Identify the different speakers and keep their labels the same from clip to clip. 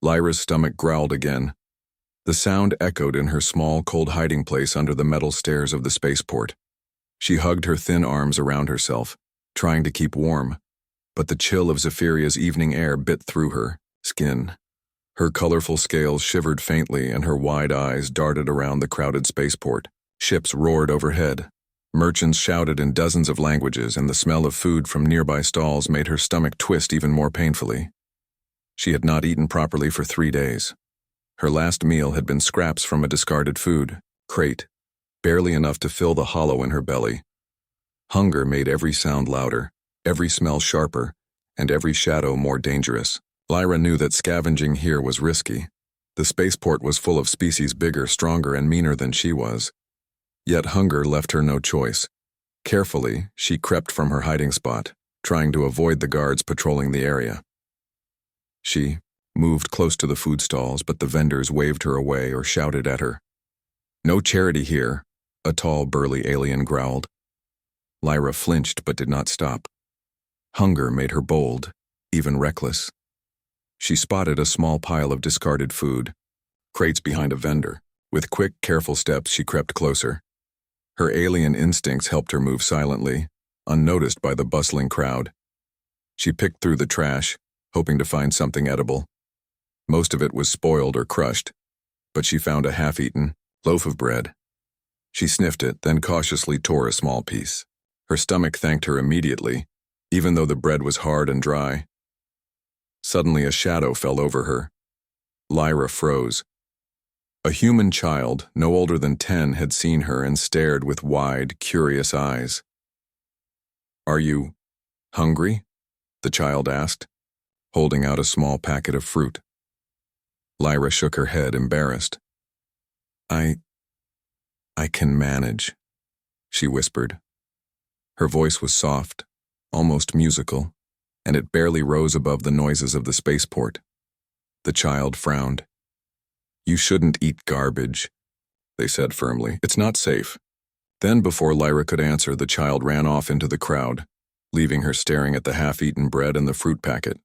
Speaker 1: Lyra's stomach growled again. The sound echoed in her small, cold hiding place under the metal stairs of the spaceport. She hugged her thin arms around herself, trying to keep warm, but the chill of Zephyria's evening air bit through her skin. Her colorful scales shivered faintly and her wide eyes darted around the crowded spaceport. Ships roared overhead. Merchants shouted in dozens of languages, and the smell of food from nearby stalls made her stomach twist even more painfully. She had not eaten properly for 3 days. Her last meal had been scraps from a discarded food crate, barely enough to fill the hollow in her belly. Hunger made every sound louder, every smell sharper, and every shadow more dangerous. Lyra knew that scavenging here was risky. The spaceport was full of species bigger, stronger, and meaner than she was. Yet hunger left her no choice. Carefully, she crept from her hiding spot, trying to avoid the guards patrolling the area. She moved close to the food stalls, but the vendors waved her away or shouted at her. "No charity here," a tall, burly alien growled. Lyra flinched but did not stop. Hunger made her bold, even reckless. She spotted a small pile of discarded food, crates behind a vendor. With quick, careful steps, she crept closer. Her alien instincts helped her move silently, unnoticed by the bustling crowd. She picked through the trash, hoping to find something edible. Most of it was spoiled or crushed, but she found a half-eaten loaf of bread. She sniffed it, then cautiously tore a small piece. Her stomach thanked her immediately, even though the bread was hard and dry. Suddenly a shadow fell over her. Lyra froze. A human child, no older than 10, had seen her and stared with wide, curious eyes. "Are you hungry?" the child asked, holding out a small packet of fruit. Lyra shook her head, embarrassed. I can manage," she whispered. Her voice was soft, almost musical, and it barely rose above the noises of the spaceport. The child frowned. "You shouldn't eat garbage," they said firmly. "It's not safe." Then, before Lyra could answer, the child ran off into the crowd, leaving her staring at the half-eaten bread and the fruit packet.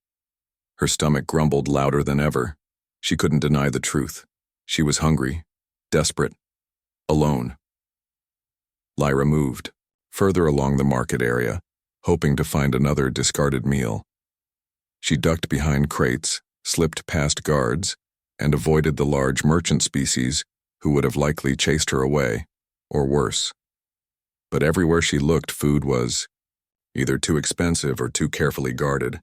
Speaker 1: Her stomach grumbled louder than ever. She couldn't deny the truth. She was hungry, desperate, alone. Lyra moved, further along the market area, hoping to find another discarded meal. She ducked behind crates, slipped past guards, and avoided the large merchant species who would have likely chased her away, or worse. But everywhere she looked, food was either too expensive or too carefully guarded.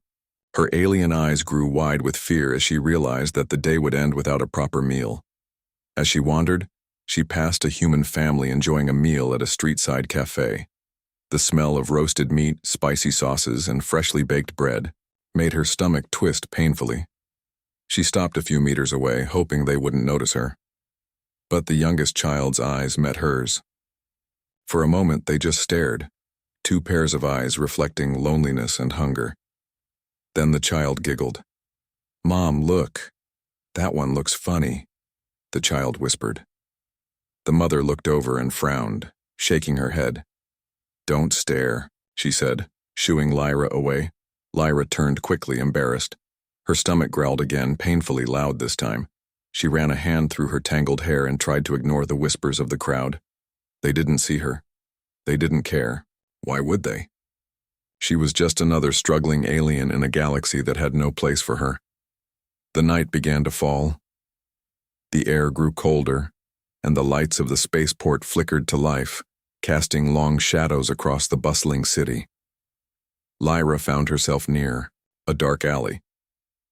Speaker 1: Her alien eyes grew wide with fear as she realized that the day would end without a proper meal. As she wandered, she passed a human family enjoying a meal at a street-side cafe. The smell of roasted meat, spicy sauces, and freshly baked bread made her stomach twist painfully. She stopped a few meters away, hoping they wouldn't notice her. But the youngest child's eyes met hers. For a moment, they just stared, 2 pairs of eyes reflecting loneliness and hunger. Then the child giggled. "Mom, look. That one looks funny," the child whispered. The mother looked over and frowned, shaking her head. "Don't stare," she said, shooing Lyra away. Lyra turned quickly, embarrassed. Her stomach growled again, painfully loud this time. She ran a hand through her tangled hair and tried to ignore the whispers of the crowd. They didn't see her. They didn't care. Why would they? She was just another struggling alien in a galaxy that had no place for her. The night began to fall. The air grew colder, and the lights of the spaceport flickered to life, casting long shadows across the bustling city. Lyra found herself near a dark alley.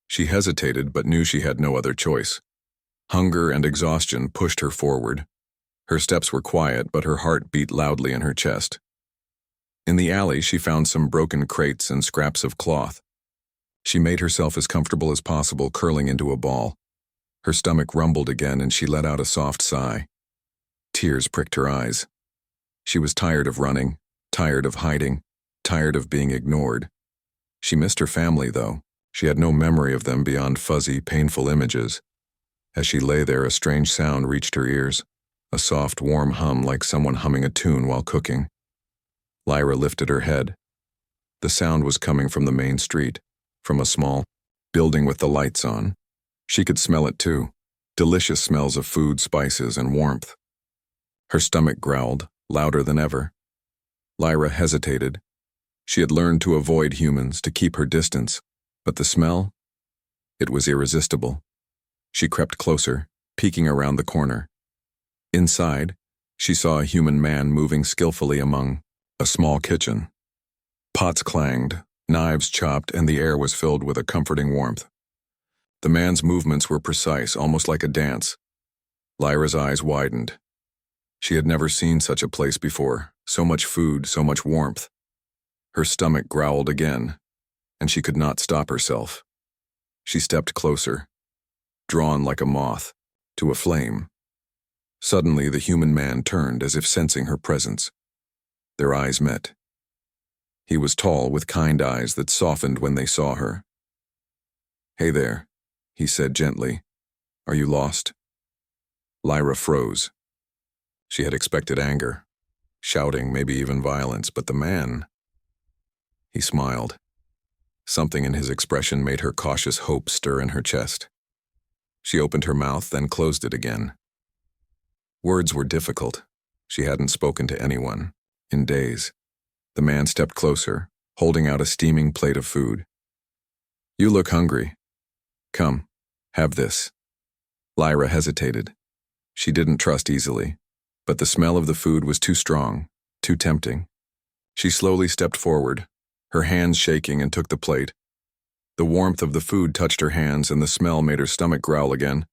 Speaker 1: She hesitated but knew she had no other choice. Hunger and exhaustion pushed her forward. Her steps were quiet, but her heart beat loudly in her chest. In the alley, she found some broken crates and scraps of cloth. She made herself as comfortable as possible, curling into a ball. Her stomach rumbled again, and she let out a soft sigh. Tears pricked her eyes. She was tired of running, tired of hiding, tired of being ignored. She missed her family, though. She had no memory of them beyond fuzzy, painful images. As she lay there, a strange sound reached her ears, a soft, warm hum like someone humming a tune while cooking. Lyra lifted her head. The sound was coming from the main street, from a small building with the lights on. She could smell it too. Delicious smells of food, spices, and warmth. Her stomach growled, louder than ever. Lyra hesitated. She had learned to avoid humans, to keep her distance, but the smell? It was irresistible. She crept closer, peeking around the corner. Inside, she saw a human man moving skillfully among a small kitchen. Pots clanged, knives chopped, and the air was filled with a comforting warmth. The man's movements were precise, almost like a dance. Lyra's eyes widened. She had never seen such a place before, so much food, so much warmth. Her stomach growled again, and she could not stop herself. She stepped closer, drawn like a moth to a flame. Suddenly, the human man turned as if sensing her presence. Their eyes met. He was tall, with kind eyes that softened when they saw her. "Hey there," he said gently. "Are you lost?" Lyra froze. She had expected anger, shouting, maybe even violence, but the man... He smiled. Something in his expression made her cautious hope stir in her chest. She opened her mouth, then closed it again. Words were difficult. She hadn't spoken to anyone in days. The man stepped closer, holding out a steaming plate of food. "You look hungry. Come, have this." Lyra hesitated. She didn't trust easily, but the smell of the food was too strong, too tempting. She slowly stepped forward, her hands shaking, and took the plate. The warmth of the food touched her hands, and the smell made her stomach growl again.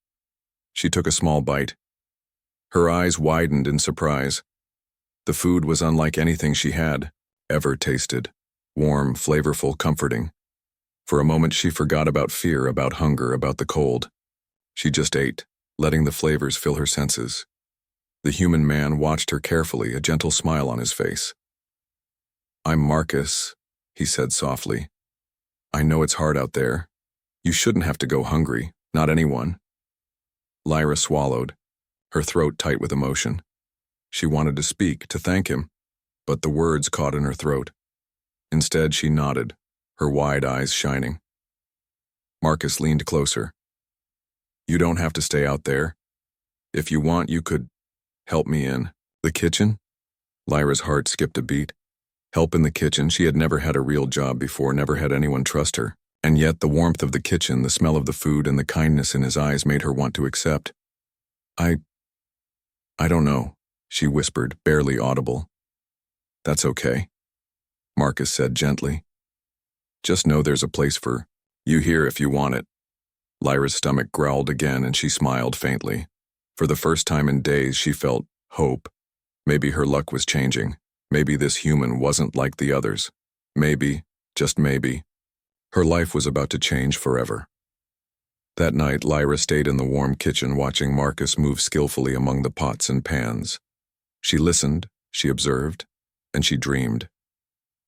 Speaker 1: She took a small bite. Her eyes widened in surprise. The food was unlike anything she had ever tasted. Warm, flavorful, comforting. For a moment she forgot about fear, about hunger, about the cold. She just ate, letting the flavors fill her senses. The human man watched her carefully, a gentle smile on his face. "I'm Marcus," he said softly. "I know it's hard out there. You shouldn't have to go hungry, not anyone." Lyra swallowed, her throat tight with emotion. She wanted to speak, to thank him, but the words caught in her throat. Instead, she nodded, her wide eyes shining. Marcus leaned closer. "You don't have to stay out there. If you want, you could help me in the kitchen." Lyra's heart skipped a beat. Help in the kitchen. She had never had a real job before, never had anyone trust her. And yet the warmth of the kitchen, the smell of the food, and the kindness in his eyes made her want to accept. I don't know," she whispered, barely audible. "That's okay," Marcus said gently. "Just know there's a place for you here if you want it." Lyra's stomach growled again, and she smiled faintly. For the first time in days, she felt hope. Maybe her luck was changing. Maybe this human wasn't like the others. Maybe, just maybe, her life was about to change forever. That night, Lyra stayed in the warm kitchen watching Marcus move skillfully among the pots and pans. She listened, she observed, and she dreamed.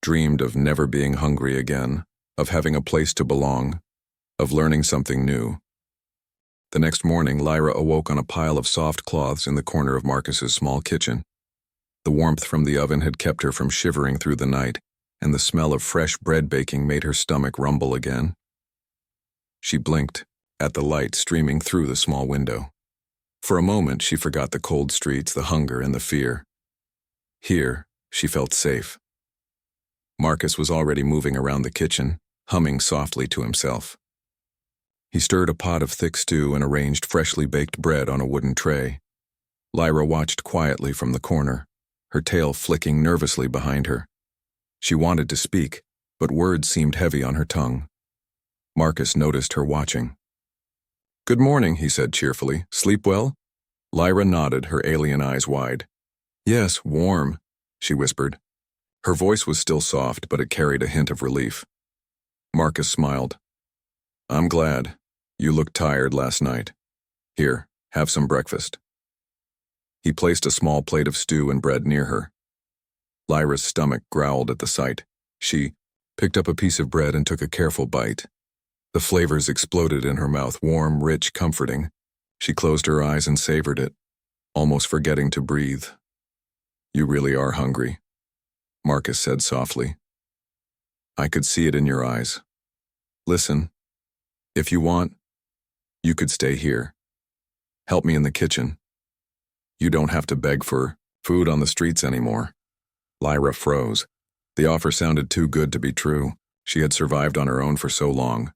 Speaker 1: Dreamed of never being hungry again, of having a place to belong, of learning something new. The next morning, Lyra awoke on a pile of soft cloths in the corner of Marcus's small kitchen. The warmth from the oven had kept her from shivering through the night, and the smell of fresh bread baking made her stomach rumble again. She blinked at the light streaming through the small window. For a moment, she forgot the cold streets, the hunger, and the fear. Here, she felt safe. Marcus was already moving around the kitchen, humming softly to himself. He stirred a pot of thick stew and arranged freshly baked bread on a wooden tray. Lyra watched quietly from the corner, her tail flicking nervously behind her. She wanted to speak, but words seemed heavy on her tongue. Marcus noticed her watching. "Good morning," he said cheerfully. "Sleep well?" Lyra nodded, her alien eyes wide. "Yes, warm," she whispered. Her voice was still soft, but it carried a hint of relief. Marcus smiled. "I'm glad. You looked tired last night. Here, have some breakfast." He placed a small plate of stew and bread near her. Lyra's stomach growled at the sight. She picked up a piece of bread and took a careful bite. The flavors exploded in her mouth, warm, rich, comforting. She closed her eyes and savored it, almost forgetting to breathe. "You really are hungry," Marcus said softly. "I could see it in your eyes. Listen, if you want, You could stay here. Help me in the kitchen. You don't have to beg for food on the streets anymore. Lyra froze. The offer sounded too good to be true. She had survived on her own for so long,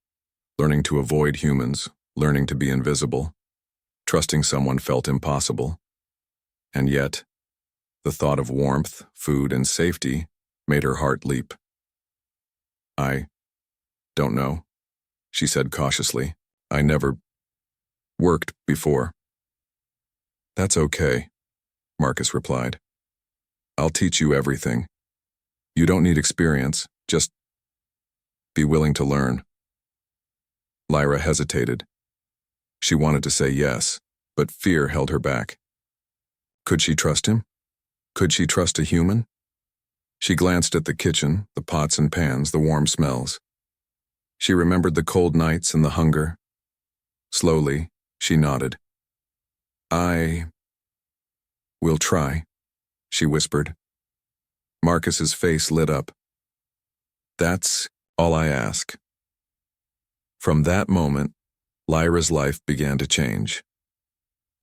Speaker 1: learning to avoid humans, learning to be invisible. Trusting someone felt impossible. And yet, the thought of warmth, food, and safety made her heart leap. I don't know, she said cautiously. I never worked before. That's okay, Marcus replied. I'll teach you everything. You don't need experience, just be willing to learn. Lyra hesitated. She wanted to say yes, but fear held her back. Could she trust him? Could she trust a human? She glanced at the kitchen, the pots and pans, the warm smells. She remembered the cold nights and the hunger. Slowly, she nodded. I will try, she whispered. Marcus's face lit up. That's all I ask. From that moment, Lyra's life began to change.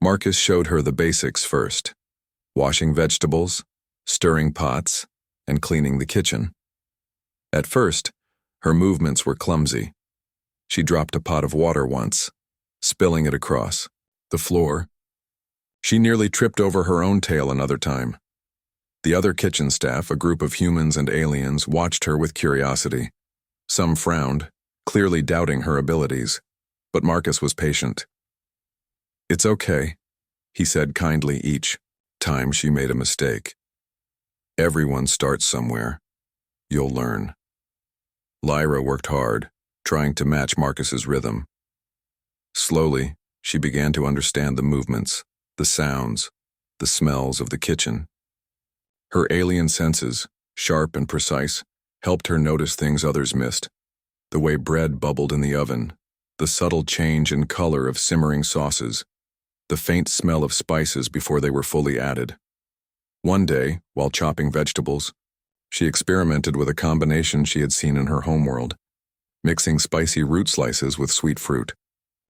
Speaker 1: Marcus showed her the basics first: washing vegetables, stirring pots, and cleaning the kitchen. At first, her movements were clumsy. She dropped a pot of water once, spilling it across the floor. She nearly tripped over her own tail another time. The other kitchen staff, a group of humans and aliens, watched her with curiosity. Some frowned, clearly doubting her abilities, but Marcus was patient. It's okay, he said kindly each time she made a mistake. Everyone starts somewhere. You'll learn. Lyra worked hard, trying to match Marcus's rhythm. Slowly, she began to understand the movements, the sounds, the smells of the kitchen. Her alien senses, sharp and precise, helped her notice things others missed. The way bread bubbled in the oven, the subtle change in color of simmering sauces, the faint smell of spices before they were fully added. One day, while chopping vegetables, she experimented with a combination she had seen in her homeworld, mixing spicy root slices with sweet fruit.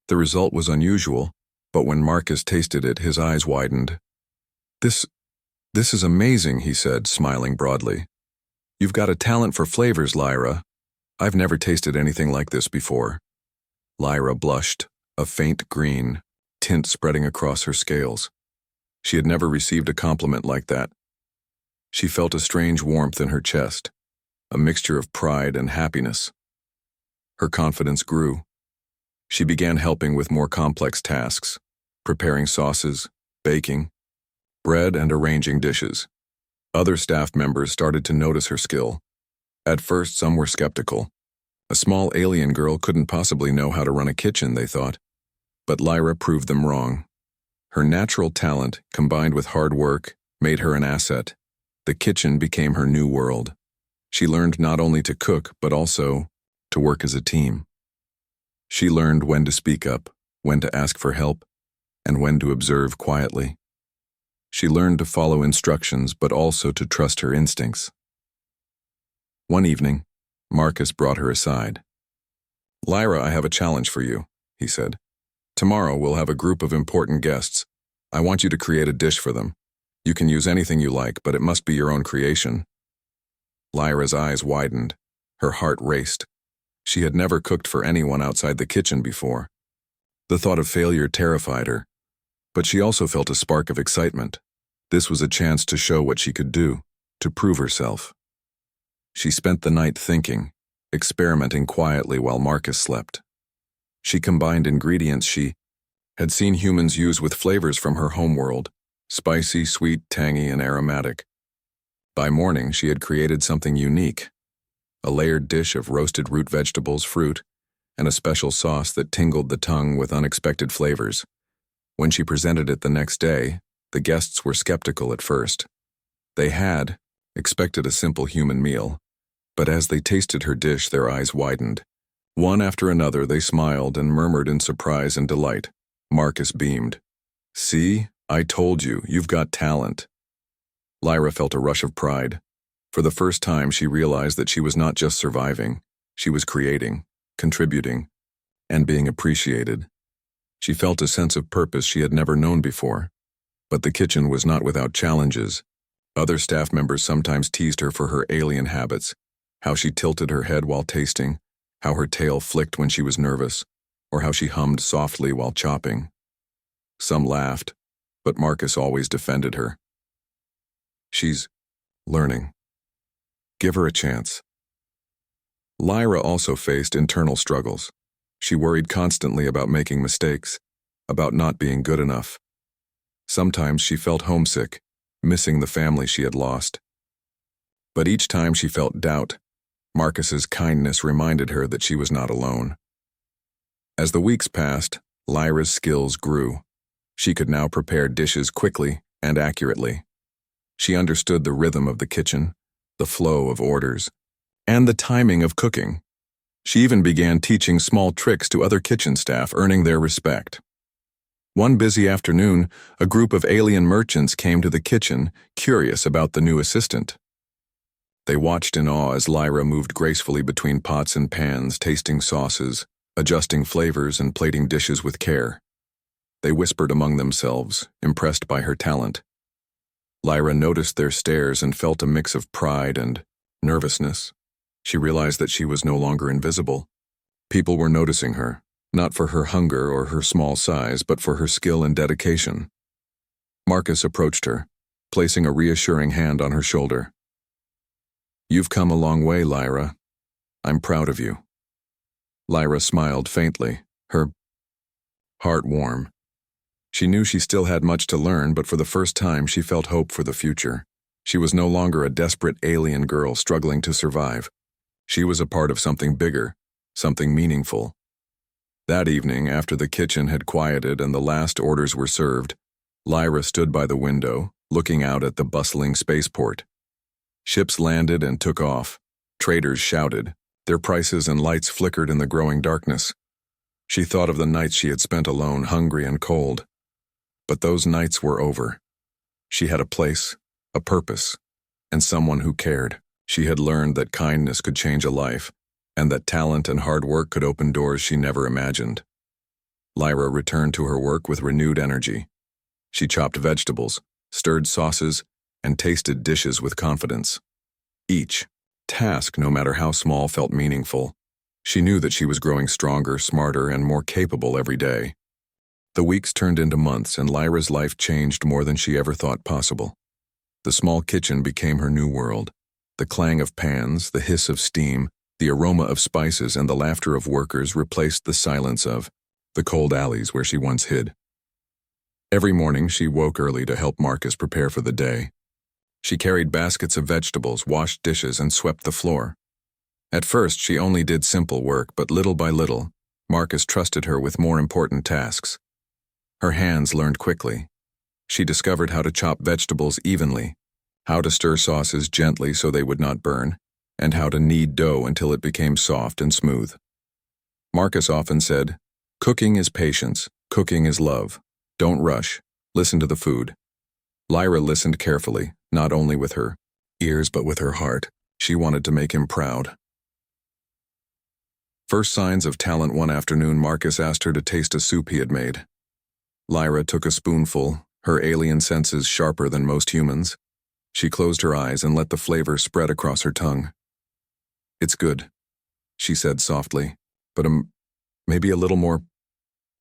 Speaker 1: The result was unusual, but when Marcus tasted it, his eyes widened. This is amazing, he said, smiling broadly. You've got a talent for flavors, Lyra. I've never tasted anything like this before. Lyra blushed, a faint green tint spreading across her scales. She had never received a compliment like that. She felt a strange warmth in her chest, a mixture of pride and happiness. Her confidence grew. She began helping with more complex tasks, preparing sauces, baking, bread, and arranging dishes. Other staff members started to notice her skill. At first, some were skeptical. A small alien girl couldn't possibly know how to run a kitchen, they thought. But Lyra proved them wrong. Her natural talent, combined with hard work, made her an asset. The kitchen became her new world. She learned not only to cook, but also to work as a team. She learned when to speak up, when to ask for help, and when to observe quietly. She learned to follow instructions, but also to trust her instincts. One evening, Marcus brought her aside. Lyra, I have a challenge for you, he said. Tomorrow we'll have a group of important guests. I want you to create a dish for them. You can use anything you like, but it must be your own creation. Lyra's eyes widened. Her heart raced. She had never cooked for anyone outside the kitchen before. The thought of failure terrified her, but she also felt a spark of excitement. This was a chance to show what she could do, to prove herself. She spent the night thinking, experimenting quietly while Marcus slept. She combined ingredients she had seen humans use with flavors from her homeworld: spicy, sweet, tangy, and aromatic. By morning, she had created something unique: a layered dish of roasted root vegetables, fruit, and a special sauce that tingled the tongue with unexpected flavors. When she presented it the next day, the guests were skeptical at first. They had expected a simple human meal, but as they tasted her dish, their eyes widened. One after another, they smiled and murmured in surprise and delight. Marcus beamed. See, I told you, you've got talent. Lyra felt a rush of pride. For the first time, she realized that she was not just surviving. She was creating, contributing, and being appreciated. She felt a sense of purpose she had never known before. But the kitchen was not without challenges. Other staff members sometimes teased her for her alien habits, how she tilted her head while tasting, how her tail flicked when she was nervous, or how she hummed softly while chopping. Some laughed, but Marcus always defended her. She's learning. Give her a chance. Lyra also faced internal struggles. She worried constantly about making mistakes, about not being good enough. Sometimes she felt homesick, missing the family she had lost. But each time she felt doubt, Marcus's kindness reminded her that she was not alone. As the weeks passed, Lyra's skills grew. She could now prepare dishes quickly and accurately. She understood the rhythm of the kitchen, the flow of orders, and the timing of cooking. She even began teaching small tricks to other kitchen staff, earning their respect. One busy afternoon, a group of alien merchants came to the kitchen, curious about the new assistant. They watched in awe as Lyra moved gracefully between pots and pans, tasting sauces, adjusting flavors, and plating dishes with care. They whispered among themselves, impressed by her talent. Lyra noticed their stares and felt a mix of pride and nervousness. She realized that she was no longer invisible. People were noticing her, not for her hunger or her small size, but for her skill and dedication. Marcus approached her, placing a reassuring hand on her shoulder. "You've come a long way, Lyra. I'm proud of you." Lyra smiled faintly, her heart warm. She knew she still had much to learn, but for the first time she felt hope for the future. She was no longer a desperate alien girl struggling to survive. She was a part of something bigger, something meaningful. That evening, after the kitchen had quieted and the last orders were served, Lyra stood by the window, looking out at the bustling spaceport. Ships landed and took off. Traders shouted. Their prices and lights flickered in the growing darkness. She thought of the nights she had spent alone, hungry and cold. But those nights were over. She had a place, a purpose, and someone who cared. She had learned that kindness could change a life, and that talent and hard work could open doors she never imagined. Lyra returned to her work with renewed energy. She chopped vegetables, stirred sauces, and tasted dishes with confidence. Each task, no matter how small, felt meaningful. She knew that she was growing stronger, smarter, and more capable every day. The weeks turned into months, and Lyra's life changed more than she ever thought possible. The small kitchen became her new world. The clang of pans, the hiss of steam, the aroma of spices, and the laughter of workers replaced the silence of the cold alleys where she once hid. Every morning she woke early to help Marcus prepare for the day. She carried baskets of vegetables, washed dishes, and swept the floor. At first she only did simple work, but little by little, Marcus trusted her with more important tasks. Her hands learned quickly. She discovered how to chop vegetables evenly, how to stir sauces gently so they would not burn, and how to knead dough until it became soft and smooth. Marcus often said, "Cooking is patience, cooking is love. Don't rush, listen to the food." Lyra listened carefully, not only with her ears but with her heart. She wanted to make him proud. First signs of talent one afternoon, Marcus asked her to taste a soup he had made. Lyra took a spoonful, her alien senses sharper than most humans. She closed her eyes and let the flavor spread across her tongue. "It's good," she said softly, "but maybe a little more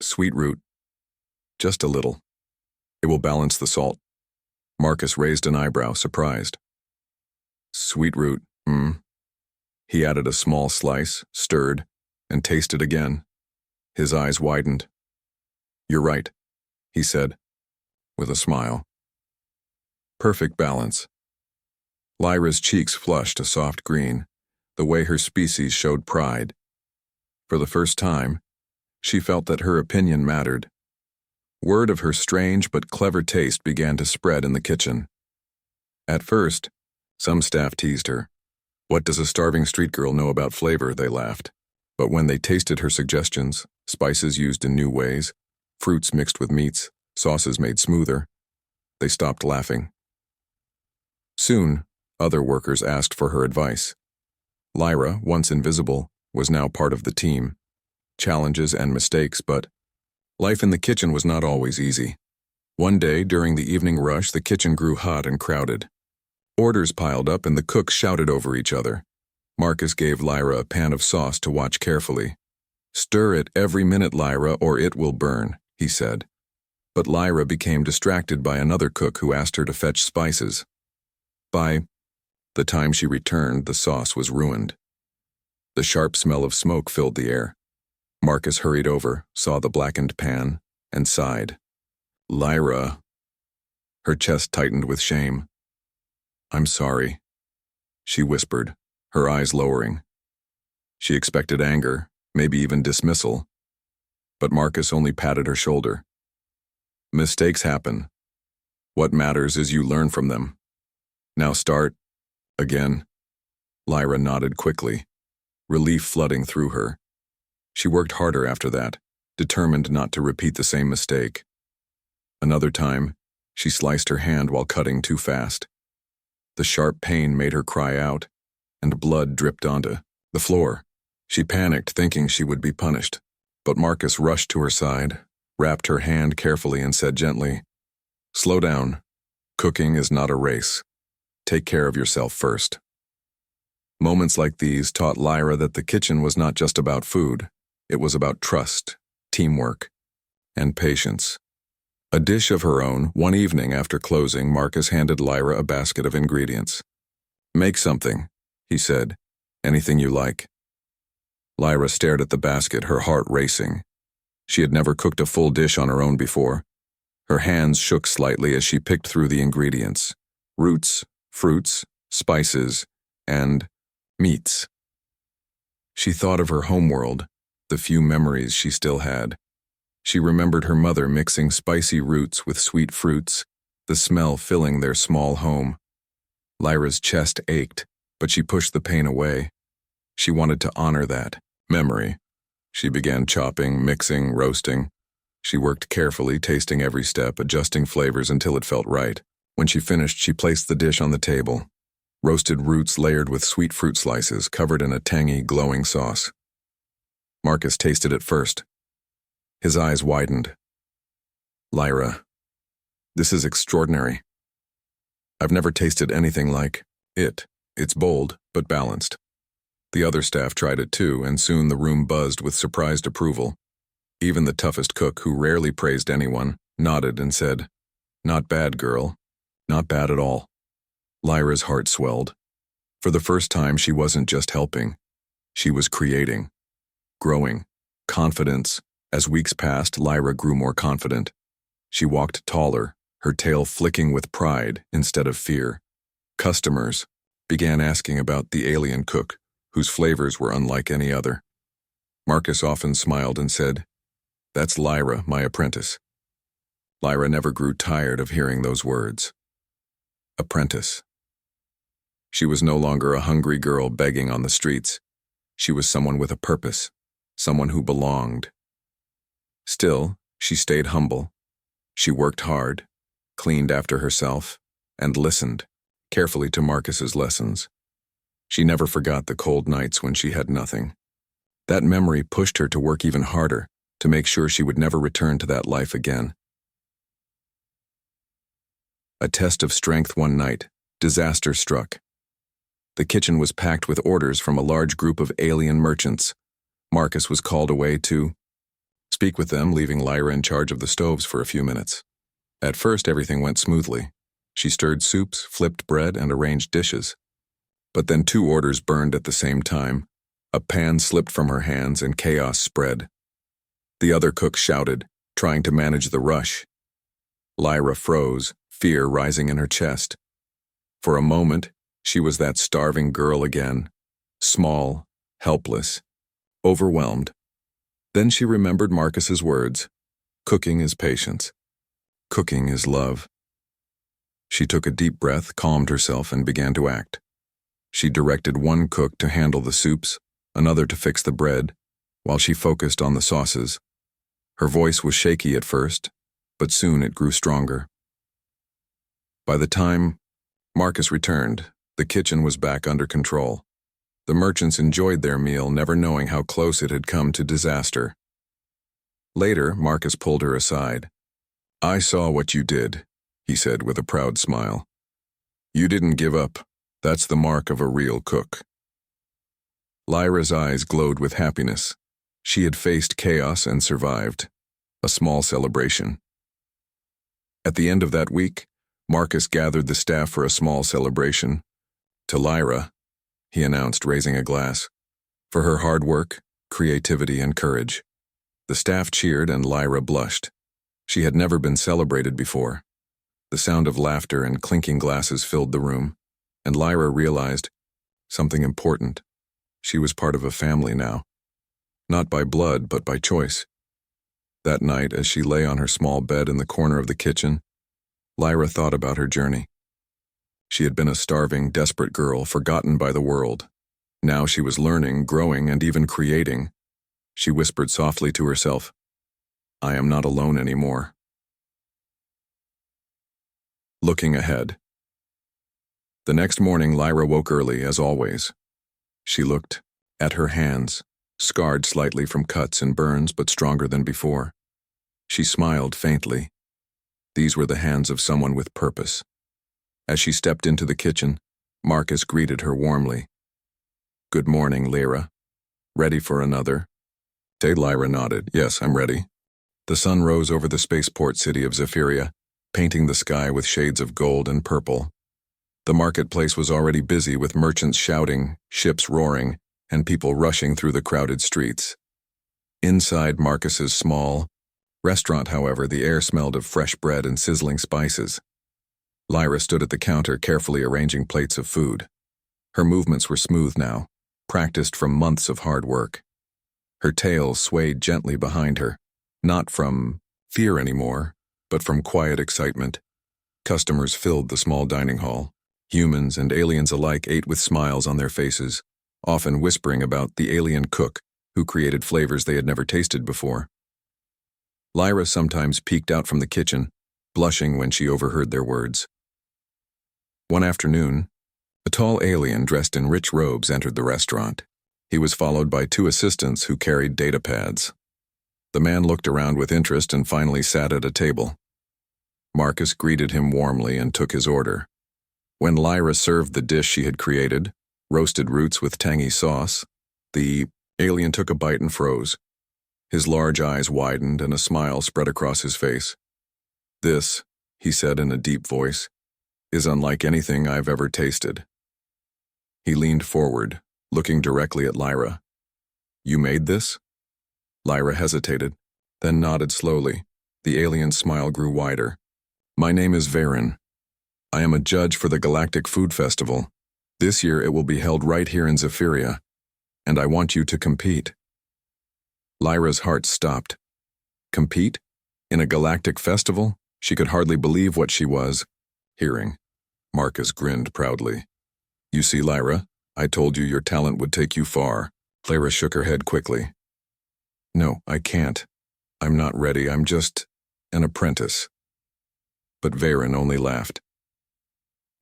Speaker 1: sweet root. Just a little. It will balance the salt." Marcus raised an eyebrow, surprised. "Sweet root, He added a small slice, stirred, and tasted again. His eyes widened. "You're right," he said, with a smile. Perfect balance. Lyra's cheeks flushed a soft green, the way her species showed pride. For the first time, she felt that her opinion mattered. Word of her strange but clever taste began to spread in the kitchen. At first, some staff teased her. "What does a starving street girl know about flavor?" they laughed. But when they tasted her suggestions, spices used in new ways, fruits mixed with meats, sauces made smoother, they stopped laughing. Soon, other workers asked for her advice. Lyra, once invisible, was now part of the team. Challenges and mistakes, but Life in the kitchen was not always easy. One day, during the evening rush, the kitchen grew hot and crowded. Orders piled up and the cooks shouted over each other. Marcus gave Lyra a pan of sauce to watch carefully. "Stir it every minute, Lyra, or it will burn," he said. But Lyra became distracted by another cook who asked her to fetch spices. By the time she returned, the sauce was ruined. The sharp smell of smoke filled the air. Marcus hurried over, saw the blackened pan, and sighed. "Lyra." Her chest tightened with shame. "I'm sorry," she whispered, her eyes lowering. She expected anger, maybe even dismissal. But Marcus only patted her shoulder. "Mistakes happen. What matters is you learn from them. Now start again." Lyra nodded quickly, relief flooding through her. She worked harder after that, determined not to repeat the same mistake. Another time, she sliced her hand while cutting too fast. The sharp pain made her cry out, and blood dripped onto the floor. She panicked, thinking she would be punished. But Marcus rushed to her side, wrapped her hand carefully, and said gently, "Slow down. Cooking is not a race. Take care of yourself first." Moments like these taught Lyra that the kitchen was not just about food. It was about trust, teamwork, and patience. A dish of her own, one evening after closing, Marcus handed Lyra a basket of ingredients. "Make something," he said. "Anything you like." Lyra stared at the basket, her heart racing. She had never cooked a full dish on her own before. Her hands shook slightly as she picked through the ingredients: roots, fruits, spices, and meats. She thought of her homeworld, the few memories she still had. She remembered her mother mixing spicy roots with sweet fruits, the smell filling their small home. Lyra's chest ached, but she pushed the pain away. She wanted to honor that memory. She began chopping, mixing, roasting. She worked carefully, tasting every step, adjusting flavors until it felt right. When she finished, she placed the dish on the table. Roasted roots layered with sweet fruit slices, covered in a tangy, glowing sauce. Marcus tasted it first. His eyes widened. "Lyra, this is extraordinary. I've never tasted anything like it. It's bold, but balanced." The other staff tried it too, and soon the room buzzed with surprised approval. Even the toughest cook, who rarely praised anyone, nodded and said, "Not bad, girl. Not bad at all." Lyra's heart swelled. For the first time, she wasn't just helping. She was creating. Growing. Confidence. As weeks passed, Lyra grew more confident. She walked taller, her tail flicking with pride instead of fear. Customers began asking about the alien cook, whose flavors were unlike any other. Marcus often smiled and said, "That's Lyra, my apprentice." Lyra never grew tired of hearing those words. Apprentice. She was no longer a hungry girl begging on the streets. She was someone with a purpose, someone who belonged. Still, she stayed humble. She worked hard, cleaned after herself, and listened carefully to Marcus's lessons. She never forgot the cold nights when she had nothing. That memory pushed her to work even harder, to make sure she would never return to that life again. A test of strength one night, disaster struck. The kitchen was packed with orders from a large group of alien merchants. Marcus was called away to speak with them, leaving Lyra in charge of the stoves for a few minutes. At first, everything went smoothly. She stirred soups, flipped bread, and arranged dishes. But then 2 orders burned at the same time. A pan slipped from her hands and chaos spread. The other cook shouted, trying to manage the rush. Lyra froze, fear rising in her chest. For a moment, she was that starving girl again, small, helpless, overwhelmed. Then she remembered Marcus's words, "Cooking is patience. Cooking is love." She took a deep breath, calmed herself, and began to act. She directed one cook to handle the soups, another to fix the bread, while she focused on the sauces. Her voice was shaky at first, but soon it grew stronger. By the time Marcus returned, the kitchen was back under control. The merchants enjoyed their meal, never knowing how close it had come to disaster. Later, Marcus pulled her aside. "I saw what you did," he said with a proud smile. "You didn't give up. That's the mark of a real cook." Lyra's eyes glowed with happiness. She had faced chaos and survived. A small celebration. At the end of that week, Marcus gathered the staff for a small celebration. "To Lyra," he announced, raising a glass, "for her hard work, creativity, and courage." The staff cheered and Lyra blushed. She had never been celebrated before. The sound of laughter and clinking glasses filled the room, and Lyra realized something important. She was part of a family now. Not by blood, but by choice. That night, as she lay on her small bed in the corner of the kitchen, Lyra thought about her journey. She had been a starving, desperate girl, forgotten by the world. Now she was learning, growing, and even creating. She whispered softly to herself, "I am not alone anymore." Looking ahead. The next morning, Lyra woke early, as always. She looked at her hands, scarred slightly from cuts and burns, but stronger than before. She smiled faintly. These were the hands of someone with purpose. As she stepped into the kitchen, Marcus greeted her warmly. "Good morning, Lyra. Ready for another?" Lyra nodded. "Yes, I'm ready." The sun rose over the spaceport city of Zephyria, painting the sky with shades of gold and purple. The marketplace was already busy with merchants shouting, ships roaring, and people rushing through the crowded streets. Inside Marcus's small restaurant, however, the air smelled of fresh bread and sizzling spices. Lyra stood at the counter, carefully arranging plates of food. Her movements were smooth now, practiced from months of hard work. Her tail swayed gently behind her, not from fear anymore, but from quiet excitement. Customers filled the small dining hall. Humans and aliens alike ate with smiles on their faces, often whispering about the alien cook who created flavors they had never tasted before. Lyra sometimes peeked out from the kitchen, blushing when she overheard their words. One afternoon, a tall alien dressed in rich robes entered the restaurant. He was followed by 2 assistants who carried data pads. The man looked around with interest and finally sat at a table. Marcus greeted him warmly and took his order. When Lyra served the dish she had created, roasted roots with tangy sauce, the alien took a bite and froze. His large eyes widened and a smile spread across his face. "This," he said in a deep voice, "is unlike anything I've ever tasted." He leaned forward, looking directly at Lyra. "You made this?" Lyra hesitated, then nodded slowly. The alien's smile grew wider. "My name is Varen. I am a judge for the Galactic Food Festival. This year it will be held right here in Zephyria, and I want you to compete." Lyra's heart stopped. Compete? In a galactic festival? She could hardly believe what she was hearing. Marcus grinned proudly. "You see, Lyra, I told you your talent would take you far." Lyra shook her head quickly. "No, I can't. I'm not ready. I'm just an apprentice." But Varen only laughed.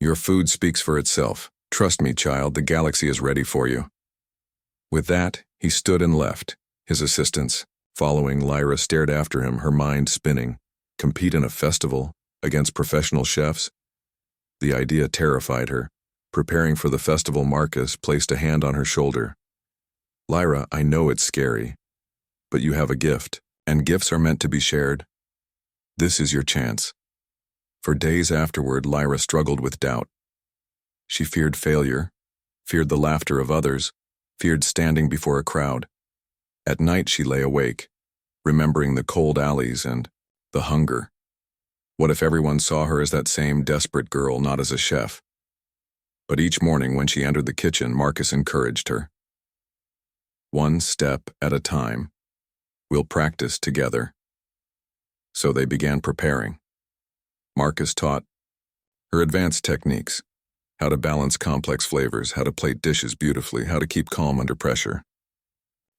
Speaker 1: "Your food speaks for itself. Trust me, child, the galaxy is ready for you." With that, he stood and left. His assistants, following Lyra, stared after him, her mind spinning. Compete in a festival, against professional chefs? The idea terrified her. Preparing for the festival, Marcus placed a hand on her shoulder. "Lyra, I know it's scary, but you have a gift, and gifts are meant to be shared. This is your chance." For days afterward, Lyra struggled with doubt. She feared failure, feared the laughter of others, feared standing before a crowd. At night she lay awake, remembering the cold alleys and the hunger. What if everyone saw her as that same desperate girl, not as a chef? But each morning when she entered the kitchen, Marcus encouraged her. "One step at a time. We'll practice together." So they began preparing. Marcus taught her advanced techniques, how to balance complex flavors, how to plate dishes beautifully, how to keep calm under pressure.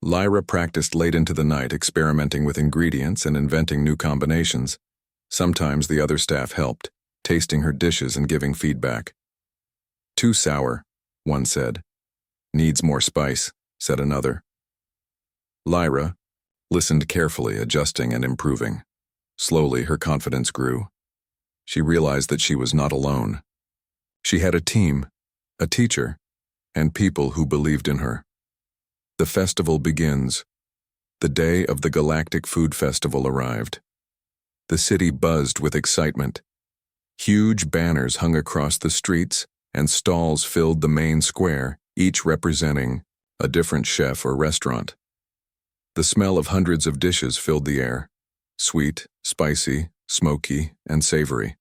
Speaker 1: Lyra practiced late into the night, experimenting with ingredients and inventing new combinations. Sometimes the other staff helped, tasting her dishes and giving feedback. "Too sour," one said. "Needs more spice," said another. Lyra, listened carefully, adjusting and improving. Slowly, her confidence grew. She realized that she was not alone. She had a team, a teacher, and people who believed in her. The festival begins. The day of the Galactic Food Festival arrived. The city buzzed with excitement. Huge banners hung across the streets, and stalls filled the main square, each representing a different chef or restaurant. The smell of hundreds of dishes filled the air, sweet, spicy, smoky, and savory.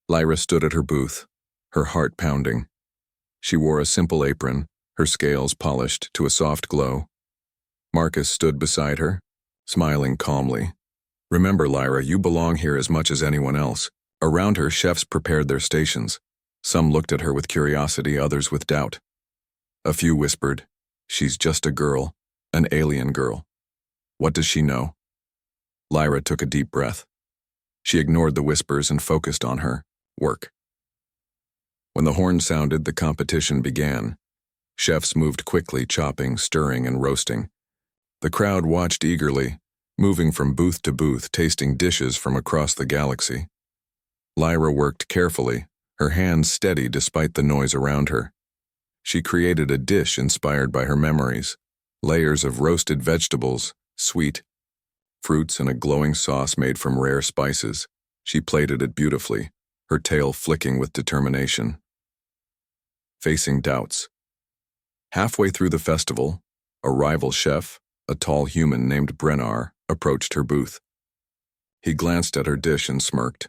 Speaker 1: Lyra stood at her booth, her heart pounding. She wore a simple apron, her scales polished to a soft glow. Marcus stood beside her, smiling calmly. "Remember, Lyra, you belong here as much as anyone else." Around her, chefs prepared their stations. Some looked at her with curiosity, others with doubt. A few whispered, "She's just a girl, an alien girl. What does she know?" Lyra took a deep breath. She ignored the whispers and focused on her work. When the horn sounded, the competition began. Chefs moved quickly, chopping, stirring, and roasting. The crowd watched eagerly, moving from booth to booth, tasting dishes from across the galaxy. Lyra worked carefully, her hands steady despite the noise around her. She created a dish inspired by her memories, layers of roasted vegetables, sweet fruits, and a glowing sauce made from rare spices. She plated it beautifully, her tail flicking with determination. Facing doubts. Halfway through the festival, a rival chef, a tall human named Brennar, approached her booth. He glanced at her dish and smirked.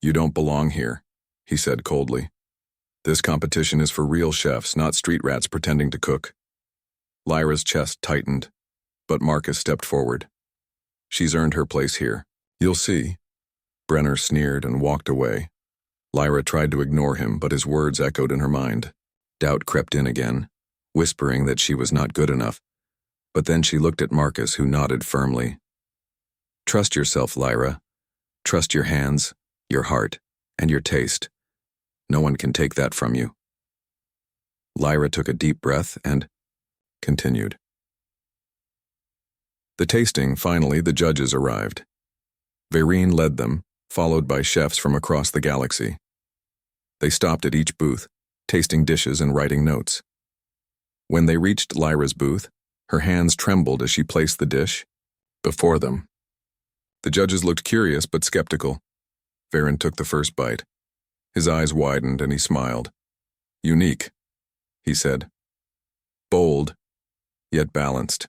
Speaker 1: "You don't belong here," he said coldly. "This competition is for real chefs, not street rats pretending to cook." Lyra's chest tightened, but Marcus stepped forward. "She's earned her place here. You'll see." Brenner sneered and walked away. Lyra tried to ignore him, but his words echoed in her mind. Doubt crept in again, whispering that she was not good enough. But then she looked at Marcus, who nodded firmly. "Trust yourself, Lyra. Trust your hands, your heart, and your taste. No one can take that from you." Lyra took a deep breath and continued. The tasting, finally, the judges arrived. Vereen led them, followed by chefs from across the galaxy. They stopped at each booth, tasting dishes and writing notes. When they reached Lyra's booth, her hands trembled as she placed the dish before them. The judges looked curious but skeptical. Varen took the first bite. His eyes widened and he smiled. "Unique," he said. "Bold, yet balanced."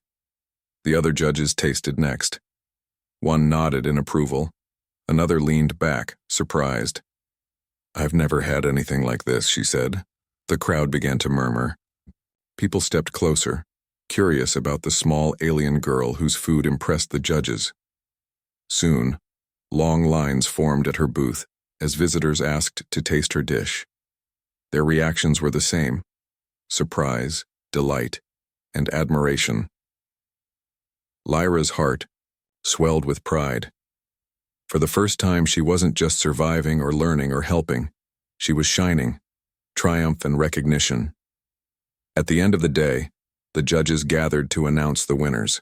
Speaker 1: The other judges tasted next. One nodded in approval. Another leaned back, surprised. "I've never had anything like this," she said. The crowd began to murmur. People stepped closer, curious about the small alien girl whose food impressed the judges. Soon, long lines formed at her booth as visitors asked to taste her dish. Their reactions were the same: surprise, delight, and admiration. Lyra's heart swelled with pride. For the first time, she wasn't just surviving or learning or helping. She was shining, triumph and recognition. At the end of the day, the judges gathered to announce the winners.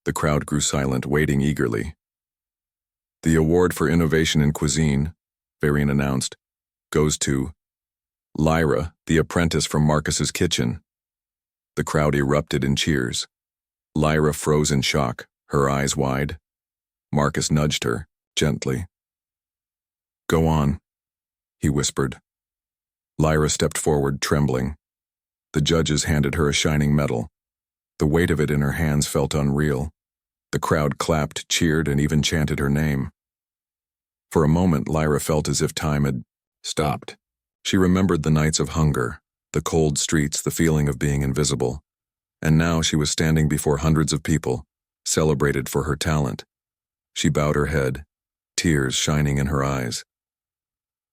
Speaker 1: The crowd grew silent, waiting eagerly. "The award for innovation in cuisine," Vereen announced, "goes to Lyra, the apprentice from Marcus's kitchen." The crowd erupted in cheers. Lyra froze in shock, her eyes wide. Marcus nudged her, gently. "Go on," he whispered. Lyra stepped forward, trembling. The judges handed her a shining medal. The weight of it in her hands felt unreal. The crowd clapped, cheered, and even chanted her name. For a moment, Lyra felt as if time had stopped. She remembered the nights of hunger, the cold streets, the feeling of being invisible. And now she was standing before hundreds of people, celebrated for her talent. She bowed her head, tears shining in her eyes.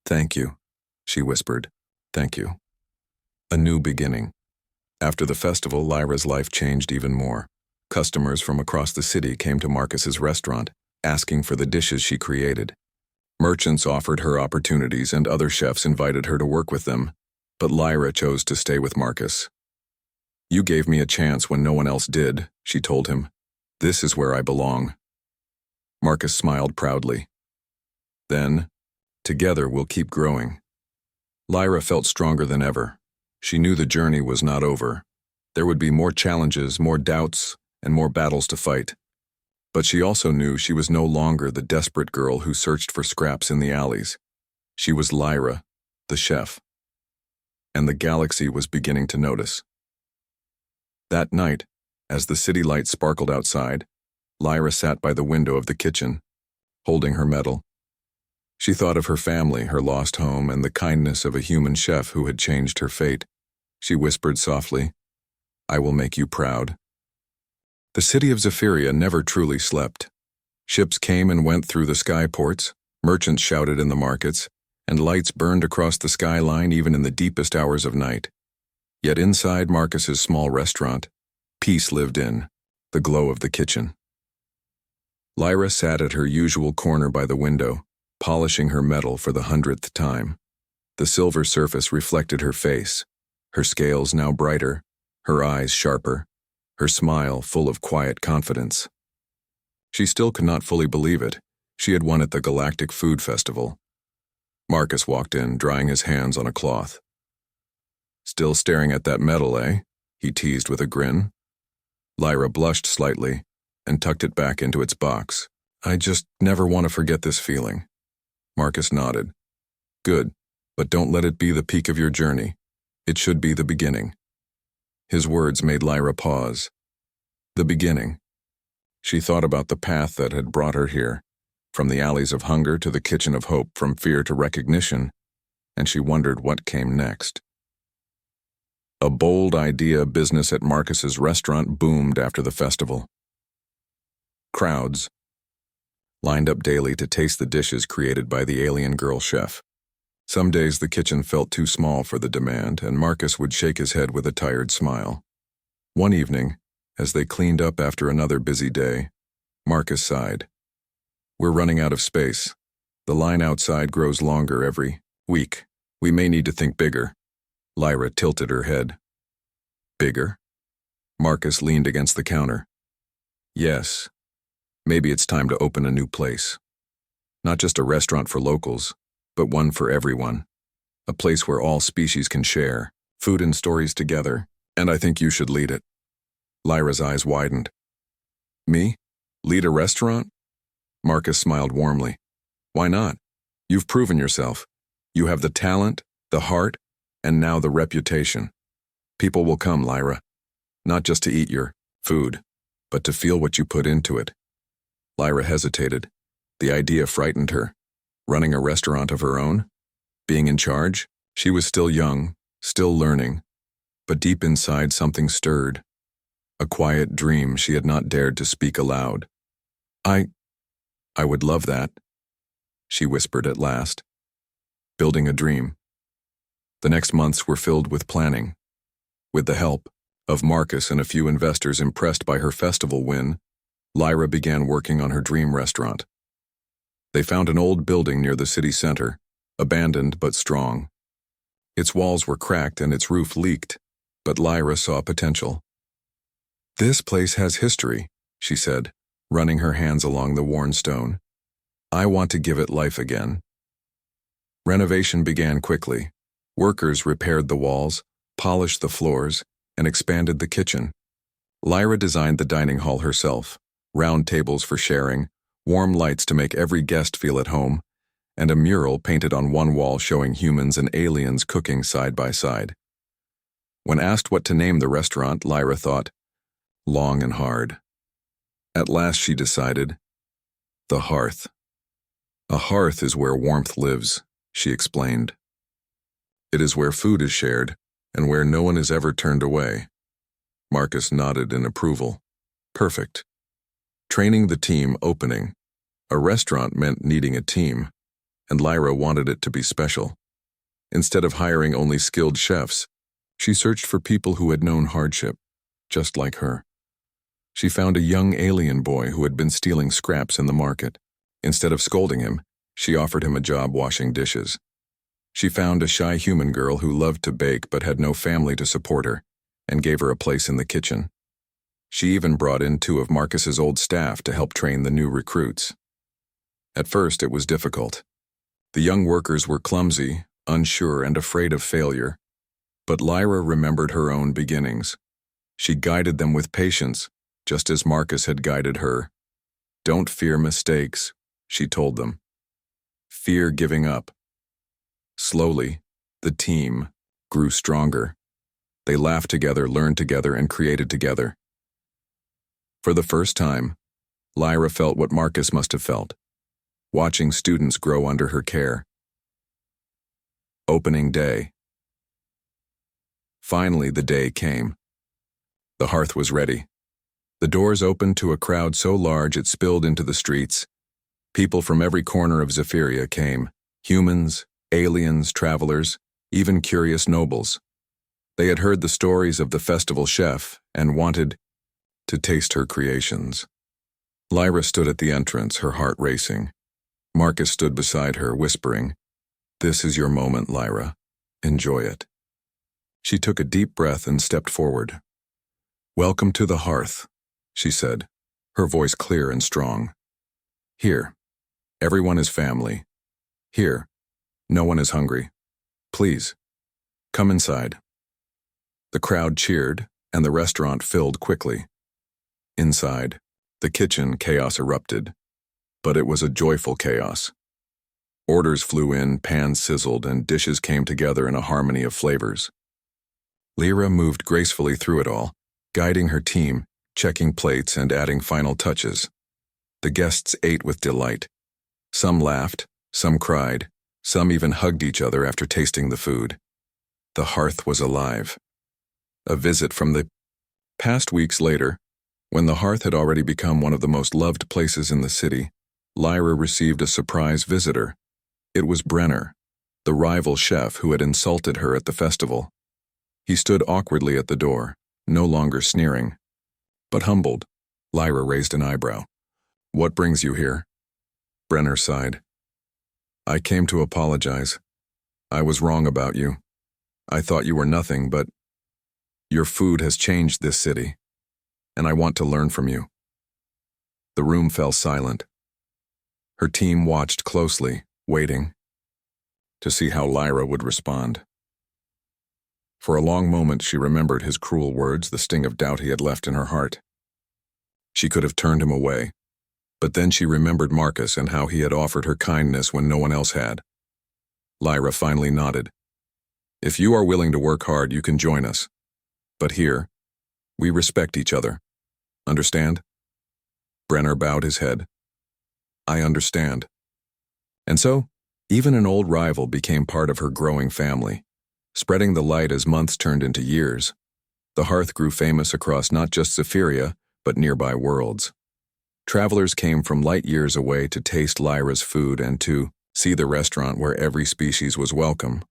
Speaker 1: "Thank you," she whispered. "Thank you." A new beginning. After the festival, Lyra's life changed even more. Customers from across the city came to Marcus's restaurant, asking for the dishes she created. Merchants offered her opportunities and other chefs invited her to work with them, but Lyra chose to stay with Marcus. "You gave me a chance when no one else did," she told him. This is where I belong. Marcus smiled proudly. Then, together we'll keep growing. Lyra felt stronger than ever. She knew the journey was not over. There would be more challenges, more doubts, and more battles to fight. But she also knew she was no longer the desperate girl who searched for scraps in the alleys. She was Lyra, the chef. And the galaxy was beginning to notice. That night, as the city lights sparkled outside, Lyra sat by the window of the kitchen, holding her medal. She thought of her family, her lost home, and the kindness of a human chef who had changed her fate. She whispered softly, "I will make you proud." The city of Zephyria never truly slept. Ships came and went through the skyports, merchants shouted in the markets, and lights burned across the skyline even in the deepest hours of night. Yet inside Marcus's small restaurant, peace lived in, the glow of the kitchen. Lyra sat at her usual corner by the window, polishing her medal for the 100th time. The silver surface reflected her face, her scales now brighter, her eyes sharper, her smile full of quiet confidence. She still could not fully believe it. She had won at the Galactic Food Festival. Marcus walked in, drying his hands on a cloth. "Still staring at that medal, eh?" he teased with a grin. Lyra blushed slightly and tucked it back into its box. "I just never want to forget this feeling." Marcus nodded. "Good, but don't let it be the peak of your journey. It should be the beginning." His words made Lyra pause. The beginning. She thought about the path that had brought her here, from the alleys of hunger to the kitchen of hope, from fear to recognition, and she wondered what came next. A bold idea business at Marcus's restaurant boomed after the festival. Crowds lined up daily to taste the dishes created by the alien girl chef. Some days the kitchen felt too small for the demand, and Marcus would shake his head with a tired smile. One evening, as they cleaned up after another busy day, Marcus sighed. "We're running out of space. The line outside grows longer every week. We may need to think bigger." Lyra tilted her head. "Bigger?" Marcus leaned against the counter. "Yes. Maybe it's time to open a new place. Not just a restaurant for locals, but one for everyone. A place where all species can share, food and stories together, and I think you should lead it." Lyra's eyes widened. "Me? Lead a restaurant?" Marcus smiled warmly. "Why not? You've proven yourself. You have the talent, the heart, and now the reputation. People will come, Lyra. Not just to eat your food, but to feel what you put into it." Lyra hesitated. The idea frightened her. Running a restaurant of her own? Being in charge? She was still young, still learning, but deep inside something stirred. A quiet dream she had not dared to speak aloud. I would love that," she whispered at last. Building a dream. The next months were filled with planning. With the help of Marcus and a few investors impressed by her festival win, Lyra began working on her dream restaurant. They found an old building near the city center, abandoned but strong. Its walls were cracked and its roof leaked, but Lyra saw potential. "This place has history," she said, running her hands along the worn stone. "I want to give it life again." Renovation began quickly. Workers repaired the walls, polished the floors, and expanded the kitchen. Lyra designed the dining hall herself, round tables for sharing, warm lights to make every guest feel at home, and a mural painted on one wall showing humans and aliens cooking side by side. When asked what to name the restaurant, Lyra thought, long and hard. At last she decided, "The Hearth." "A hearth is where warmth lives," she explained. "It is where food is shared, and where no one is ever turned away." Marcus nodded in approval. Perfect. Training the team, opening. A restaurant meant needing a team, and Lyra wanted it to be special. Instead of hiring only skilled chefs, she searched for people who had known hardship, just like her. She found a young alien boy who had been stealing scraps in the market. Instead of scolding him, she offered him a job washing dishes. She found a shy human girl who loved to bake but had no family to support her, and gave her a place in the kitchen. She even brought in 2 of Marcus's old staff to help train the new recruits. At first, it was difficult. The young workers were clumsy, unsure, and afraid of failure. But Lyra remembered her own beginnings. She guided them with patience, just as Marcus had guided her. "Don't fear mistakes," she told them. "Fear giving up." Slowly, the team grew stronger. They laughed together, learned together, and created together. For the first time, Lyra felt what Marcus must have felt, watching students grow under her care. Opening day. Finally, the day came. The hearth was ready. The doors opened to a crowd so large it spilled into the streets. People from every corner of Zephyria came. Humans, aliens, travelers, even curious nobles. They had heard the stories of the festival chef and wanted to taste her creations. Lyra stood at the entrance, her heart racing. Marcus stood beside her, whispering, "This is your moment, Lyra. Enjoy it." She took a deep breath and stepped forward. "Welcome to the hearth," she said, her voice clear and strong. "Here, everyone is family. Here, no one is hungry. Please, come inside." The crowd cheered, and the restaurant filled quickly. Inside, the kitchen, chaos erupted. But it was a joyful chaos. Orders flew in, pans sizzled, and dishes came together in a harmony of flavors. Lyra moved gracefully through it all, guiding her team, checking plates and adding final touches. The guests ate with delight. Some laughed, some cried, some even hugged each other after tasting the food. The hearth was alive. A visit from the past. Weeks later, when the hearth had already become one of the most loved places in the city, Lyra received a surprise visitor. It was Brenner, the rival chef who had insulted her at the festival. He stood awkwardly at the door, no longer sneering, but humbled. Lyra raised an eyebrow. "What brings you here?" Brenner sighed. "I came to apologize. I was wrong about you. I thought you were nothing, but your food has changed this city, and I want to learn from you." The room fell silent. Her team watched closely, waiting to see how Lyra would respond. For a long moment, she remembered his cruel words, the sting of doubt he had left in her heart. She could have turned him away, but then she remembered Marcus and how he had offered her kindness when no one else had. Lyra finally nodded. "If you are willing to work hard, you can join us. But here, we respect each other. Understand?" Brenner bowed his head. "I understand." And so, even an old rival became part of her growing family, spreading the light as months turned into years. The hearth grew famous across not just Zephyria, but nearby worlds. Travelers came from light years away to taste Lyra's food and to see the restaurant where every species was welcome.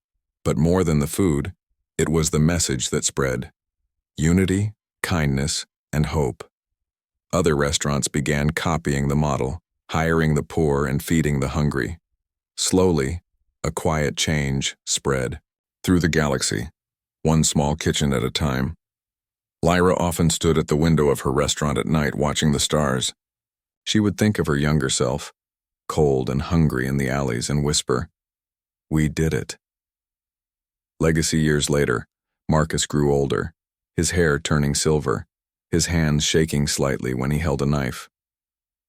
Speaker 1: But more than the food, it was the message that spread: unity, kindness, and hope. Other restaurants began copying the model, hiring the poor and feeding the hungry. Slowly, a quiet change spread through the galaxy, one small kitchen at a time. Lyra often stood at the window of her restaurant at night watching the stars. She would think of her younger self, cold and hungry in the alleys, and whisper, "We did it." Legacy years later, Marcus grew older, his hair turning silver, his hands shaking slightly when he held a knife.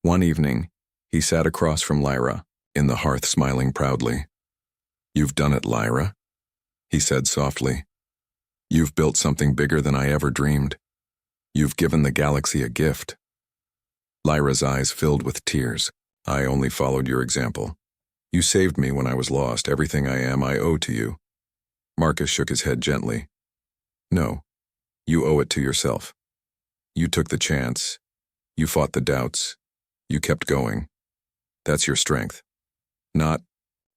Speaker 1: One evening, he sat across from Lyra, in the hearth, smiling proudly. "You've done it, Lyra," he said softly. "You've built something bigger than I ever dreamed. You've given the galaxy a gift." Lyra's eyes filled with tears. "I only followed your example. You saved me when I was lost. Everything I am, I owe to you." Marcus shook his head gently. "No, you owe it to yourself. You took the chance. You fought the doubts. You kept going. That's your strength." Not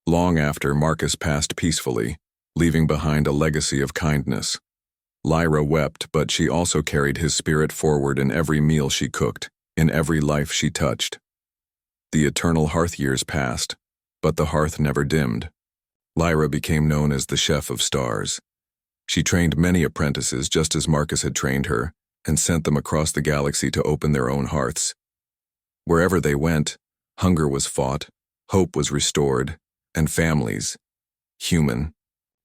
Speaker 1: long after, Marcus passed peacefully, leaving behind a legacy of kindness. Lyra wept, but she also carried his spirit forward in every meal she cooked, in every life she touched. The eternal hearth years passed, but the hearth never dimmed. Lyra became known as the Chef of Stars. She trained many apprentices just as Marcus had trained her, and sent them across the galaxy to open their own hearths. Wherever they went, hunger was fought, hope was restored, and families, human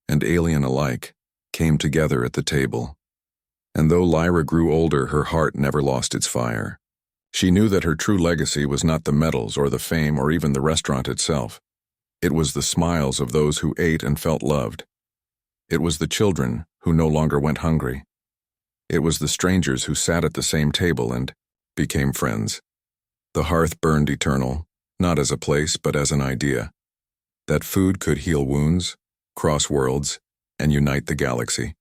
Speaker 1: and alien alike, came together at the table. And though Lyra grew older, her heart never lost its fire. She knew that her true legacy was not the medals or the fame or even the restaurant itself. It was the smiles of those who ate and felt loved. It was the children who no longer went hungry. It was the strangers who sat at the same table and became friends. The hearth burned eternal, not as a place but as an idea. That food could heal wounds, cross worlds, and unite the galaxy.